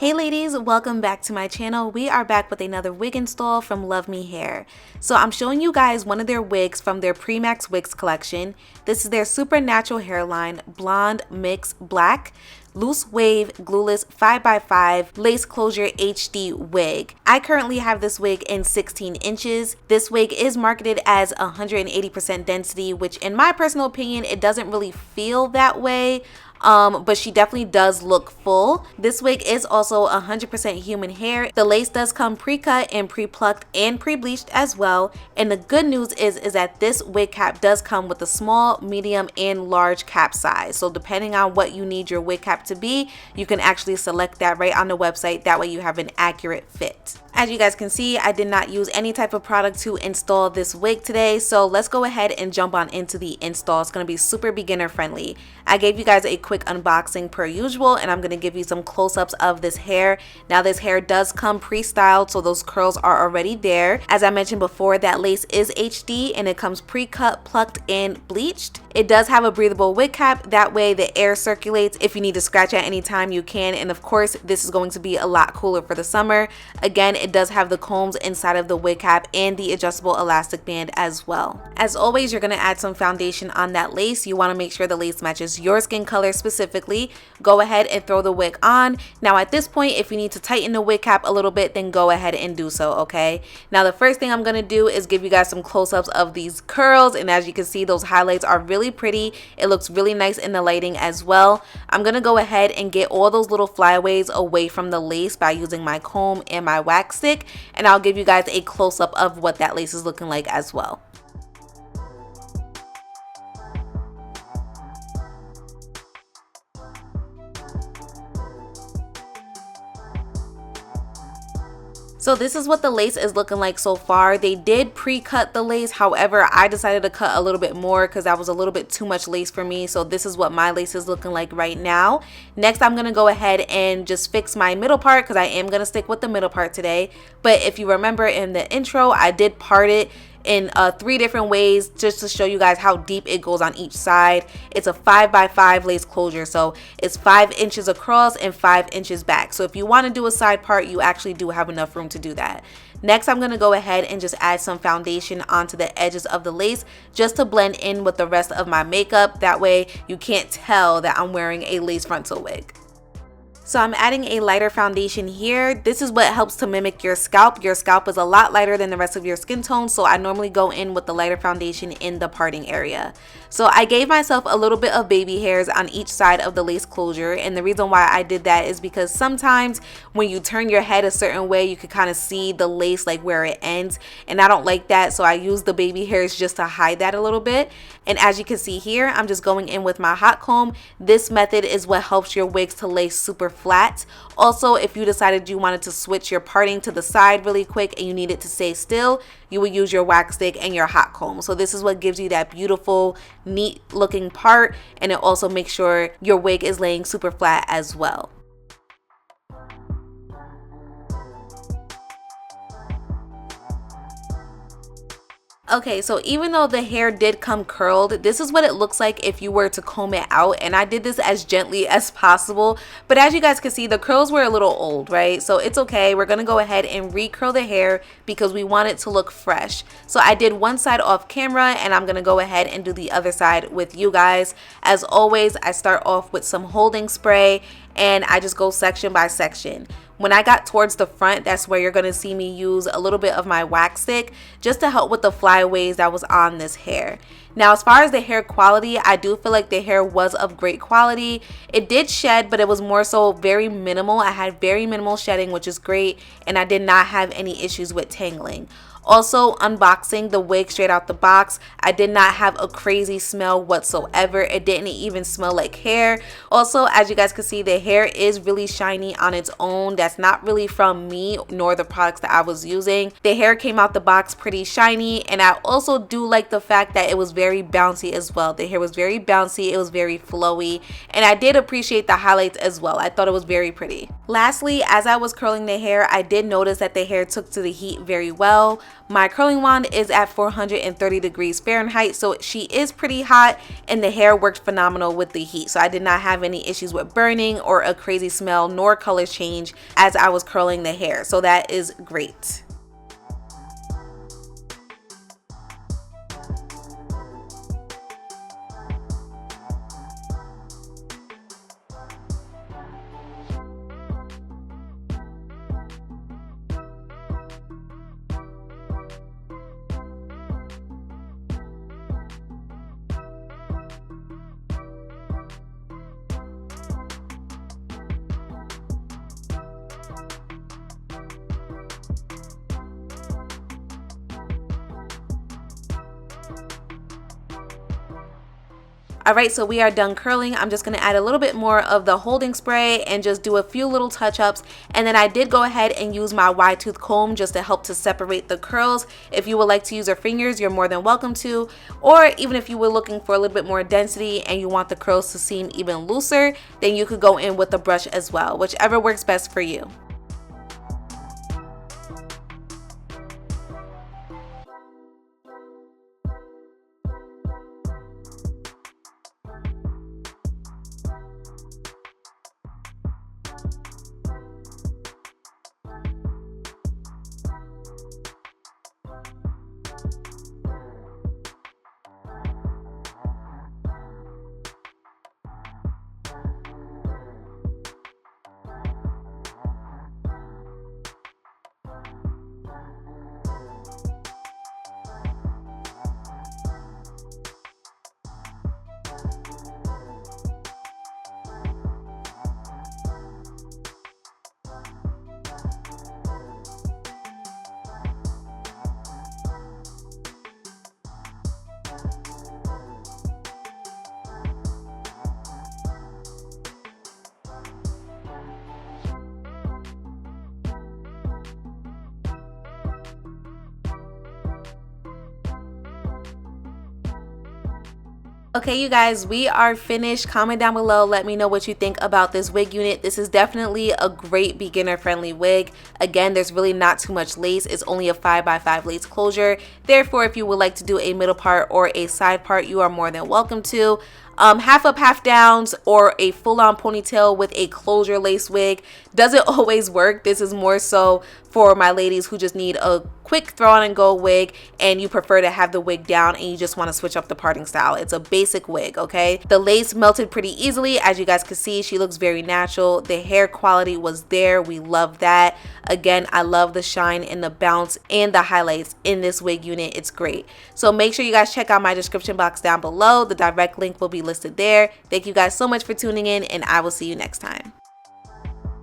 Hey ladies, welcome back to my channel. We are back with another wig install from Luvmehair. So I'm showing you guys one of their wigs from their PreMax wigs collection. This is their super natural hairline, blonde mix black, loose wave, glueless 5x5 lace closure HD wig. I currently have this wig in 16 inches. This wig is marketed as 180% density, which in my personal opinion, it doesn't really feel that way. But she definitely does look full. This wig is also 100% human hair. The lace does come pre-cut and pre-plucked and pre-bleached as well. And the good news is that this wig cap does come with a small, medium, and large cap size. So depending on what you need your wig cap to be, you can actually select that right on the website. That way you have an accurate fit. As you guys can see, I did not use any type of product to install this wig today, so let's go ahead and jump on into the install. It's going to be super beginner friendly. I gave you guys a quick unboxing per usual, and I'm going to give you some close-ups of this hair. Now this hair does come pre-styled, so those curls are already there. As I mentioned before, that lace is HD and it comes pre-cut, plucked, and bleached. It does have a breathable wig cap, that way the air circulates. If you need to scratch at any time, you can, and of course this is going to be a lot cooler for the summer. Again, it does have the combs inside of the wig cap and the adjustable elastic band as well. As always, you're going to add some foundation on that lace. You want to make sure the lace matches your skin color specifically. Go ahead and throw the wig on. Now at this point, if you need to tighten the wig cap a little bit, then go ahead and do so, okay? Now the first thing I'm going to do is give you guys some close-ups of these curls, and as you can see, those highlights are really pretty. It looks really nice in the lighting as well. I'm going to go ahead and get all those little flyaways away from the lace by using my comb and my wax stick, and I'll give you guys a close-up of what that lace is looking like as well. So this is what the lace is looking like so far. They did pre-cut the lace, however I decided to cut a little bit more because that was a little bit too much lace for me. So this is what my lace is looking like right now. Next, I'm going to go ahead and just fix my middle part because I am going to stick with the middle part today. But if you remember in the intro, I did part it in 3 different ways just to show you guys how deep it goes on each side. It's a 5x5 lace closure, so it's 5 inches across and 5 inches back. So if you want to do a side part, you actually do have enough room to do that. Next, I'm going to go ahead and just add some foundation onto the edges of the lace just to blend in with the rest of my makeup. That way you can't tell that I'm wearing a lace frontal wig. So I'm adding a lighter foundation here. This is what helps to mimic your scalp. Your scalp is a lot lighter than the rest of your skin tone, so I normally go in with the lighter foundation in the parting area. So I gave myself a little bit of baby hairs on each side of the lace closure, and the reason why I did that is because sometimes when you turn your head a certain way, you can kind of see the lace like where it ends, and I don't like that, so I use the baby hairs just to hide that a little bit. And as you can see here, I'm just going in with my hot comb. This method is what helps your wigs to lay super flat. Also, if you decided you wanted to switch your parting to the side really quick and you need it to stay still, you will use your wax stick and your hot comb. So this is what gives you that beautiful, neat looking part, and it also makes sure your wig is laying super flat as well. Okay, so even though the hair did come curled, this is what it looks like if you were to comb it out, and I did this as gently as possible. But as you guys can see, the curls were a little old, right? So it's okay. We're gonna go ahead and recurl the hair because we want it to look fresh. So I did one side off camera, and I'm gonna go ahead and do the other side with you guys. As always, I start off with some holding spray, and I just go section by section. When I got towards the front, that's where you're going to see me use a little bit of my wax stick just to help with the flyaways that was on this hair. Now, as far as the hair quality, I do feel like the hair was of great quality. It did shed, but it was more so very minimal. I had very minimal shedding, which is great, and I did not have any issues with tangling. Also, unboxing the wig straight out the box, I did not have a crazy smell whatsoever. It didn't even smell like hair. Also, as you guys can see, the hair is really shiny on its own. That's not really from me nor the products that I was using. The hair came out the box pretty shiny, and I also do like the fact that it was very bouncy as well. The hair was very bouncy, it was very flowy, and I did appreciate the highlights as well. I thought it was very pretty. Lastly, as I was curling the hair, I did notice that the hair took to the heat very well. My curling wand is at 430 degrees Fahrenheit, so she is pretty hot, and the hair worked phenomenal with the heat. So I did not have any issues with burning or a crazy smell nor color change as I was curling the hair. So that is great. Alright, so we are done curling. I'm just going to add a little bit more of the holding spray and just do a few little touch-ups. And then I did go ahead and use my wide tooth comb just to help to separate the curls. If you would like to use your fingers, you're more than welcome to. Or even if you were looking for a little bit more density and you want the curls to seem even looser, then you could go in with a brush as well, whichever works best for you. Okay, you guys, we are finished. Comment down below, let me know what you think about this wig unit. This is definitely a great beginner friendly wig. Again, there's really not too much lace. It's only a 5x5 lace closure. Therefore, if you would like to do a middle part or a side part, you are more than welcome to. Half up, half downs, or a full-on ponytail with a closure lace wig doesn't always work. This is more so for my ladies who just need a quick throw on and go wig and you prefer to have the wig down and you just want to switch up the parting style. It's a basic wig, okay? The lace melted pretty easily. As you guys can see, she looks very natural. The hair quality was there. We love that. Again, I love the shine and the bounce and the highlights in this wig unit. It's great. So make sure you guys check out my description box down below. The direct link will be listed there. Thank you guys so much for tuning in, and I will see you next time.